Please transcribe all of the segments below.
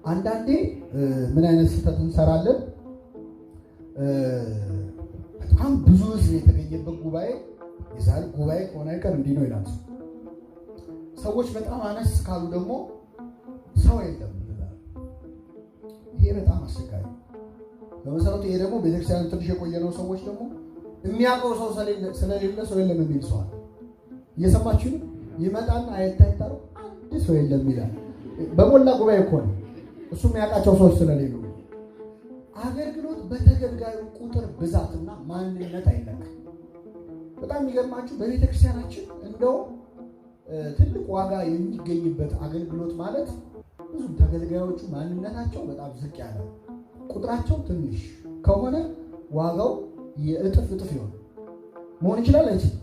አንዳንዴ ምን አይነት ስህተት እንሰራለን? በጣም ብዙ ህዝብ የተገኘበት ጉባኤ የዛሬ ጉባኤ ከሆነ አይቀር እንዲህ ነው ይላል። ሰዎች በጣም አነስ ካሉ ደግሞ ሰው የለም ይላል። ይሄ በጣም አስቸጋሪ። በመሰረቱ ይሄ ደግሞ ቤተክርስቲያን ትንሽ የቆየነው ሰዎች ደግሞ የሚያውቀው ሰው ስለሌለ ሰው የለም የሚል ሰው አለ። እየሰማችሁ ይመጣና አይታይታሩ አንድ ሰው የለም ይላል። በሞላ ጉባኤ እኮ ነው እሱ የሚያውቃቸው ሰዎች ስለሌሉ። አገልግሎት በተገልጋዩ ቁጥር ብዛትና ማንነት አይለካም። በጣም የሚገርማችሁ በቤተክርስቲያናችን እንደው ትልቅ ዋጋ የሚገኝበት አገልግሎት ማለት ብዙ ተገልጋዮቹ ማንነታቸው በጣም ዝቅ ያለ ቁጥራቸው ትንሽ ከሆነ ዋጋው የእጥፍ ይሆን መሆን ይችላል አይችልም?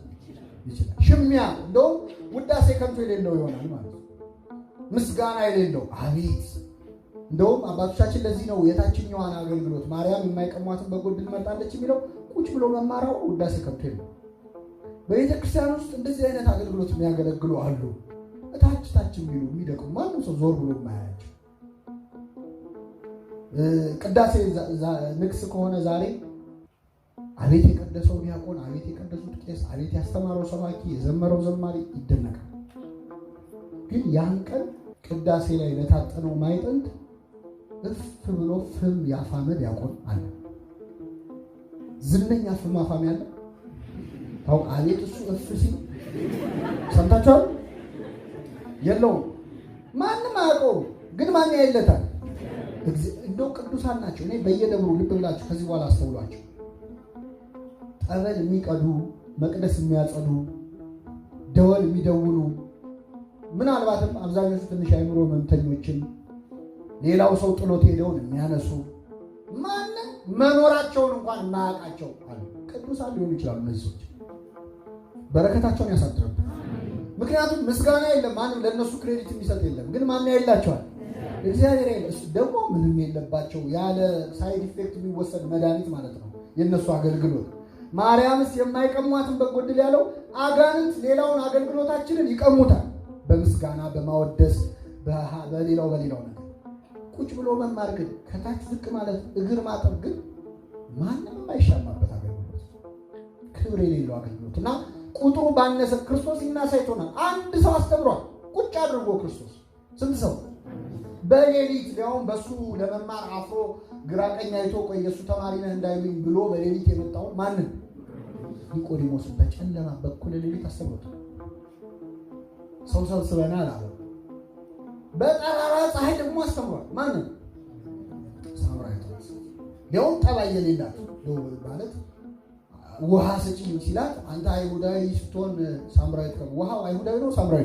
ይችላል። ሽሚያ እንደው ውዳሴ ከንቱ የሌለው ይሆናል ማለት ነው። ምስጋና የሌለው አቤት። እንደውም አባቶቻችን ለዚህ ነው የታችኛዋን አገልግሎት ማርያም የማይቀሟትን በጎ ዕድል መርጣለች የሚለው ቁጭ ብሎ መማራው ውዳሴ ከንቱ የለው። በቤተክርስቲያን ውስጥ እንደዚህ አይነት አገልግሎት የሚያገለግሉ አሉ። ታች የሚሉ የሚደቁ ማንም ሰው ዞር ብሎ የማያያቸው። ቅዳሴ ንግስ ከሆነ ዛሬ አቤት የቀደሰው ዲያቆን፣ አቤት የቀደሱት ቄስ፣ አቤት ያስተማረው ሰባኪ፣ የዘመረው ዘማሪ ይደነቃል። ግን ያን ቀን ቅዳሴ ላይ ለታጠነው ማይጠንት እፍ ብሎ ፍም ያፋመ ዲያቆን አለ። ዝነኛ ፍም አፋሚ አለ። ታው አቤት እሱ እፍ ሲል ሰምታችኋል? የለውም ማንም አያውቀውም። ግን ማን ያይለታል? እንደው ቅዱሳን ናቸው። እኔ በየደብሩ ልብ ብላችሁ ከዚህ በኋላ አስተውሏቸው። ጠበል የሚቀዱ፣ መቅደስ የሚያጸዱ፣ ደወል የሚደውሉ፣ ምናልባትም አብዛኞቹ ትንሽ አይምሮ መምተኞችን ሌላው ሰው ጥሎት ሄደውን የሚያነሱ ማንም መኖራቸውን እንኳን የማያውቃቸው አሉ። ቅዱሳን ሊሆኑ ይችላሉ። እነዚህ ሰዎች በረከታቸውን ያሳድራሉ። ምክንያቱም ምስጋና የለም፣ ማንም ለነሱ ክሬዲት የሚሰጥ የለም። ግን ማን ያይላቸዋል? እግዚአብሔር ያይል። ደግሞ ምንም የለባቸው ያለ ሳይድ ኢፌክት የሚወሰድ መድኃኒት ማለት ነው የነሱ አገልግሎት። ማርያምስ የማይቀሟትን በጎ ዕድል ያለው አጋንንት ሌላውን አገልግሎታችንን ይቀሙታል። በምስጋና በማወደስ በሌላው ነገር ቁጭ ብሎ መማር ግን ከታች ዝቅ ማለት እግር ማጠብ ግን ማንም የማይሻማበት አገልግሎት፣ ክብር የሌለው አገልግሎት እና ቁጥሩ ባነሰ ክርስቶስ ይናሳይቶናል። አንድ ሰው አስተምሯል ቁጭ አድርጎ ክርስቶስ ስንት ሰው በሌሊት ሊያውም በሱ ለመማር አፍሮ ግራ ቀኝ አይቶ ቆይ የሱ ተማሪ ነህ እንዳይሉኝ ብሎ በሌሊት የመጣውን ማንን? ኒቆዲሞስን በጨለማ በኩል ሌሊት አስተምሮት ሰው ሰብስበናል አለ። በጠራራ ፀሐይ ደግሞ አስተምሯል። ማንን? ሳምራዊት ሊያውም ጠባይ የሌላት ማለት ውሃ ስጪኝ ሲላት አንተ አይሁዳዊ ስትሆን ሳምራዊት ነው። ውሃው አይሁዳዊ ነው ሳምራዊ?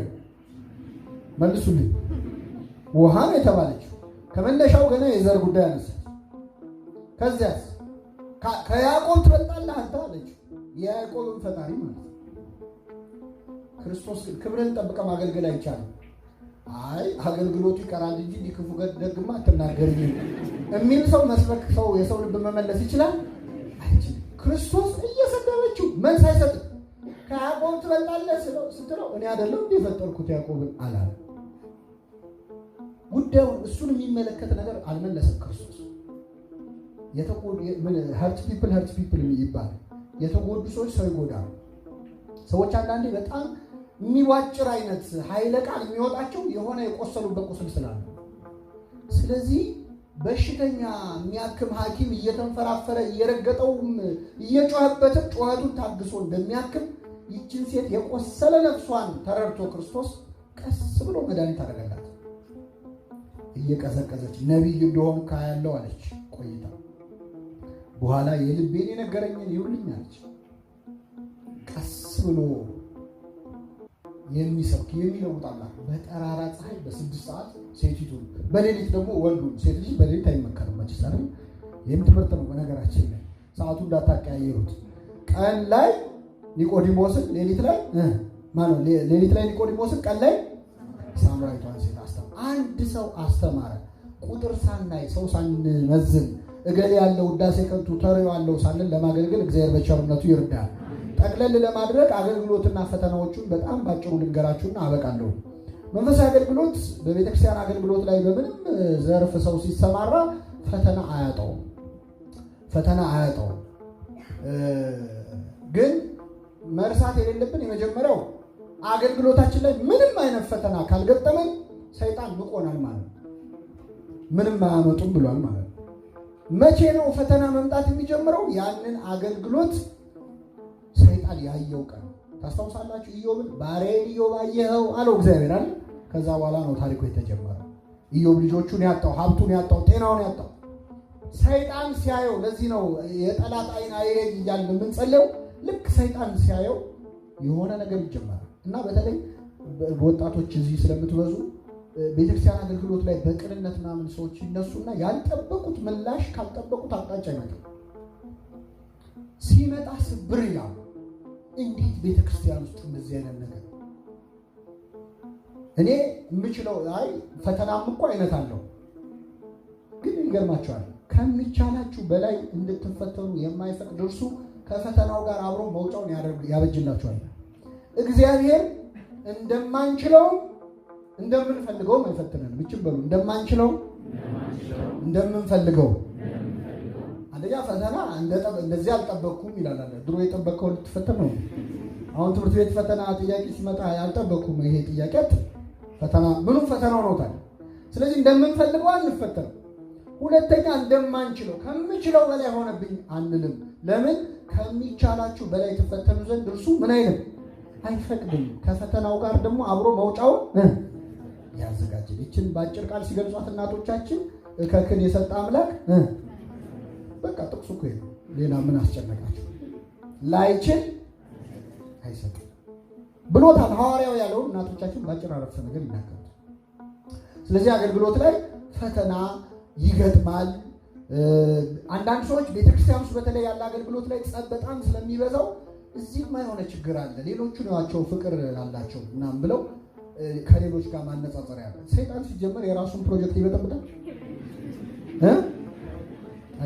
መልሱልኝ። ውሃ ነው የተባለችው። ከመነሻው ገና የዘር ጉዳይ አነሳች። ከዚያስ ከያዕቆብ ትበልጣለህ አንተ አለችው። የያዕቆብን ፈጣሪ ማለት ክርስቶስ ግን ክብርን ጠብቀህ ማገልገል አይቻልም። አይ አገልግሎቱ ይቀራል እንጂ ክፉ ደግማ አትናገርኝ የሚል ሰው መስበክ ሰው የሰው ልብ መመለስ ይችላል አይችልም። ክርስቶስ እየሰደበችው መልስ አይሰጥም። ከያዕቆብ ትበልጣለህ ስትለው እኔ አይደለም እንደ የፈጠርኩት ያዕቆብን አላለ። ጉዳዩን እሱን የሚመለከት ነገር አልመለሰም ክርስቶስ። ሀርት ፒፕል ይባላል። የተጎዱ ሰዎች ሰው ይጎዳሉ። ሰዎች አንዳንዴ በጣም የሚዋጭር አይነት ኃይለ ቃል የሚወጣቸው የሆነ የቆሰሉበት ቁስል ስላለ፣ ስለዚህ በሽተኛ የሚያክም ሐኪም እየተንፈራፈረ እየረገጠውም እየጮኸበትም ጮኸቱን ታግሶ እንደሚያክም ይችን ሴት የቆሰለ ነፍሷን ተረድቶ ክርስቶስ ቀስ ብሎ መድኃኒት አደረገላት። እየቀዘቀዘች ነቢይ እንደሆን ካያለው አለች ቆይታ። በኋላ የልቤን የነገረኝን ይሁንልኝ አለች። ቀስ ብሎ የሚሰብክ የሚለውጣላት በጠራራ ፀሐይ በ6 ሰዓት ሴቲቱ፣ በሌሊት ደግሞ ወንዱ። ሴት ልጅ በሌሊት አይመከርም መችስ አይደል? ይህም ትምህርት ነው በነገራችን ላይ ሰዓቱ እንዳታቀያየሩት። ቀን ላይ ኒቆዲሞስን ሌሊት ላይ ሌሊት ላይ ኒቆዲሞስን ቀን ላይ ሳምራዊቷን ሴት አስተማረ። አንድ ሰው አስተማረ። ቁጥር ሳናይ ሰው ሳንመዝን እገሌ ያለው ውዳሴ ከንቱ ተሬው ያለው ሳንን ለማገልገል እግዚአብሔር በቸርነቱ ይርዳል። ጠቅለል ለማድረግ አገልግሎትና ፈተናዎቹን በጣም ባጭሩ ልንገራችሁና አበቃለሁ። መንፈሳዊ አገልግሎት በቤተክርስቲያን አገልግሎት ላይ በምንም ዘርፍ ሰው ሲሰማራ ፈተና አያጣውም። ግን መርሳት የሌለብን የመጀመሪያው አገልግሎታችን ላይ ምንም አይነት ፈተና ካልገጠመን ሰይጣን ንቆናል ማለት ነው። ምንም አያመጡም ብሏል ማለት ነው። መቼ ነው ፈተና መምጣት የሚጀምረው? ያንን አገልግሎት ሰይጣን ያየው ቀን። ታስታውሳላችሁ? ኢዮብን ባሪያዬን ኢዮብ አየኸው አለው እግዚአብሔር አይደል? ከዛ በኋላ ነው ታሪኩ የተጀመረው። ኢዮብ ልጆቹን ያጣው፣ ሀብቱን ያጣው፣ ጤናውን ያጣው ሰይጣን ሲያየው። ለዚህ ነው የጠላት አይን አይሄድ እያልን የምንጸልየው። ልክ ሰይጣን ሲያየው የሆነ ነገር ይጀመራል። እና በተለይ ወጣቶች እዚህ ስለምትበዙ ቤተክርስቲያን አገልግሎት ላይ በቅንነት ምናምን ሰዎች ይነሱና ያልጠበቁት ምላሽ ካልጠበቁት አቅጣጫ ይመጣል። ሲመጣ ስብር ይላል። እንዴት ቤተክርስቲያን ውስጥ እንደዚህ አይነት ነገር እኔ የምችለው አይ ፈተናም እኮ አይነት አለው። ግን ይገርማቸዋል። ከሚቻላችሁ በላይ እንድትፈተኑ የማይፈቅድ እርሱ ከፈተናው ጋር አብሮ መውጫውን ያበጅላችኋል። እግዚአብሔር እንደማንችለው እንደምንፈልገው አይፈትነንም። ብቻ በሉ እንደማንችለው እንደምንፈልገው። አንደኛ ፈተና እንደዚህ አልጠበቅኩም ይላል አለ። ድሮ የጠበቀው ልትፈተን ነው። አሁን ትምህርት ቤት ፈተና ጥያቄ ሲመጣ ያልጠበቅኩም ይሄ ጥያቄ ፈተና ምኑም ፈተናው ነው ታዲያ። ስለዚህ እንደምንፈልገው አንፈተን። ሁለተኛ እንደማንችለው ከምችለው በላይ ሆነብኝ አንልም። ለምን? ከሚቻላችሁ በላይ ተፈተኑ ዘንድ እርሱ ምን አይልም አይፈቅድም። ከፈተናው ጋር ደግሞ አብሮ መውጫው ያዘጋጀል። ይችን በአጭር ቃል ሲገልጿት እናቶቻችን ከክን የሰጠ አምላክ በቃ ጥቅሱ እኮ ነው። ሌላ ምን አስጨነቃቸው? ላይችል አይሰጥም ብሎታል ሐዋርያው ያለውን እናቶቻችን በአጭር አረፍተ ነገር ይናገራሉ። ስለዚህ አገልግሎት ላይ ፈተና ይገጥማል። አንዳንድ ሰዎች ቤተክርስቲያን ውስጥ በተለይ ያለ አገልግሎት ላይ ጸብ በጣም ስለሚበዛው እዚህማ የሆነ ችግር አለ፣ ሌሎቹ ናቸው ፍቅር አላቸው ምናምን ብለው ከሌሎች ጋር ማነጻጸር ያለ። ሰይጣን ሲጀመር የራሱን ፕሮጀክት ይበጠብጣል።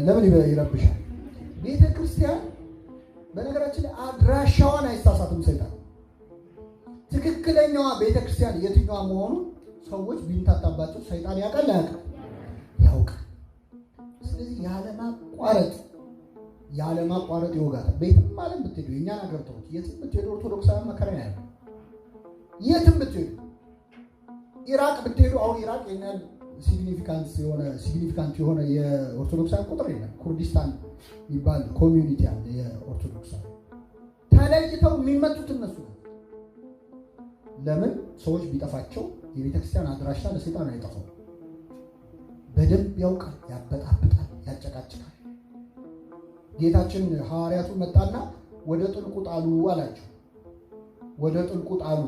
ለምን ይረብሻል? ቤተክርስቲያን በነገራችን ላይ አድራሻዋን አይሳሳትም ሰይጣን። ትክክለኛዋ ቤተክርስቲያን የትኛዋ መሆኑ ሰዎች ቢንታታባቸው ሰይጣን ያውቃል ያውቃል። ስለዚህ ያለማቋረጥ ይወጋታል። ቤትም ማለት ብትሄዱ የእኛን ሀገር ተውት፣ የትም ብትሄዱ ኦርቶዶክሳውያን መከራ ያለው የትም ብትሄዱ፣ ኢራቅ ብትሄዱ አሁን ኢራቅ የኛን ሲግኒፊካንት የሆነ የኦርቶዶክሳውያን ቁጥር የለም። ኩርዲስታን የሚባል ኮሚዩኒቲ አለ የኦርቶዶክሳውያን። ተለይተው የሚመጡት እነሱ ነው። ለምን? ሰዎች ቢጠፋቸው የቤተክርስቲያን አድራሻ ለሰይጣን አይጠፋም። በደንብ ያውቃል፣ ያበጣብጣል፣ ያጨቃጭቃል። ጌታችን ሐዋርያቱ መጣና ወደ ጥልቁ ጣሉ አላቸው። ወደ ጥልቁ ጣሉ፣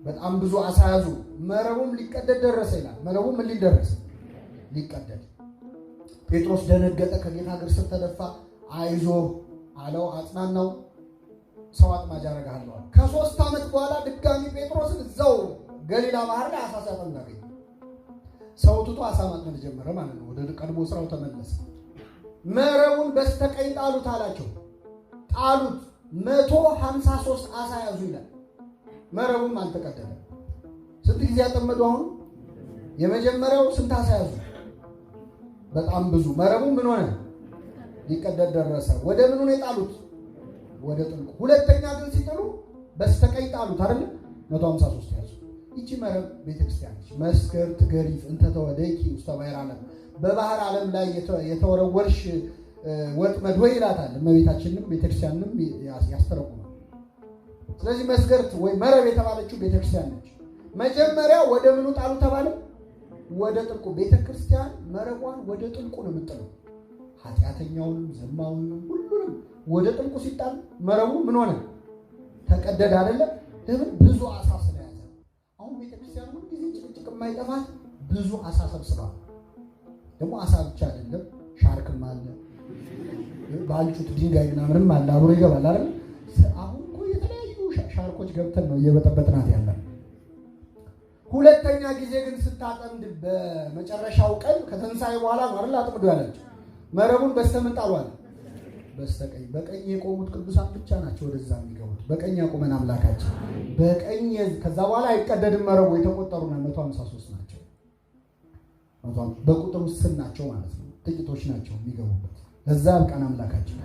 በጣም ብዙ አሳ ያዙ፣ መረቡም ሊቀደድ ደረሰ ይላል። መረቡም ምን ሊደረስ ሊቀደድ። ጴጥሮስ ደነገጠ፣ ከጌታ እግር ስር ተደፋ። አይዞህ አለው፣ አጽናናው። ሰው አጥማጅ አደርግሃለሁ። ከ3 ዓመት በኋላ ድጋሚ ጴጥሮስን እዛው ገሊላ ባህር ላይ አሳ ሲያጠምድ አገኘ። ሰው ትቶ አሳ ማጥመድ ጀመረ ማለት ነው። ወደ ቀድሞ ስራው ተመለሰ። መረቡን በስተቀኝ ጣሉት አላቸው። ጣሉት። 153 አሳ ያዙ ይላል። መረቡም አልተቀደደም። ስንት ጊዜ ያጠመዱ? አሁን የመጀመሪያው ስንት አሳ ያዙ? በጣም ብዙ። መረቡ ምን ሆነ? ሊቀደድ ደረሰ። ወደ ምኑ ነው የጣሉት? ወደ ጥልቁ። ሁለተኛ ግን ሲጥሉ በስተቀኝ ጣሉት አይደል? 153 ያዙ። ይቺ መረብ ቤተክርስቲያን ነች። መስከር ትገሪፍ እንተ ተወደቂ ውስተ ባሕረ ዓለም፣ በባህር ዓለም ላይ የተወረወርሽ ወጥመድ ሆይ ይላታል። እመቤታችንም ቤተክርስቲያንም ያስተረጉማል። ስለዚህ መስገርት ወይ መረብ የተባለችው ቤተክርስቲያን ነች። መጀመሪያ ወደ ምኑ ጣሉ ተባለ? ወደ ጥልቁ። ቤተክርስቲያን መረቧን ወደ ጥልቁ ነው የምጥለው። ኃጢአተኛውንም ዘማውንም ሁሉንም ወደ ጥልቁ ሲጣል መረቡ ምን ሆነ? ተቀደደ አይደለም? ለምን? ብዙ አሳ ስለያዘ። አሁን ቤተክርስቲያን ሁሉ ጊዜ ጭቅጭቅ የማይጠፋት ብዙ አሳ ሰብስባ፣ ደግሞ አሳ ብቻ አይደለም ሻርክም አለ፣ ባልጩት ድንጋይ ምናምንም አለ፣ አብሮ ይገባል አይደል? አሁን እኮ የተለያዩ ሻርኮች ገብተን ነው እየበጠበጥናት ያለ። ሁለተኛ ጊዜ ግን ስታጠምድ በመጨረሻው ቀን ከትንሣኤ በኋላ ነው አይደል አጥምዶ ያለችው። መረቡን በስተምን ጣሏል? በስተቀኝ በቀኝ የቆሙት ቅዱሳን ብቻ ናቸው ወደዛ የሚገቡት። በቀኝ ያቆመን አምላካችን በቀኝ። ከዛ በኋላ አይቀደድም መረቡ። የተቆጠሩ 153 ናቸው። በቁጥር ውስን ናቸው ማለት ነው። ጥቂቶች ናቸው የሚገቡበት። ለዛ ያብቃን አምላካችን።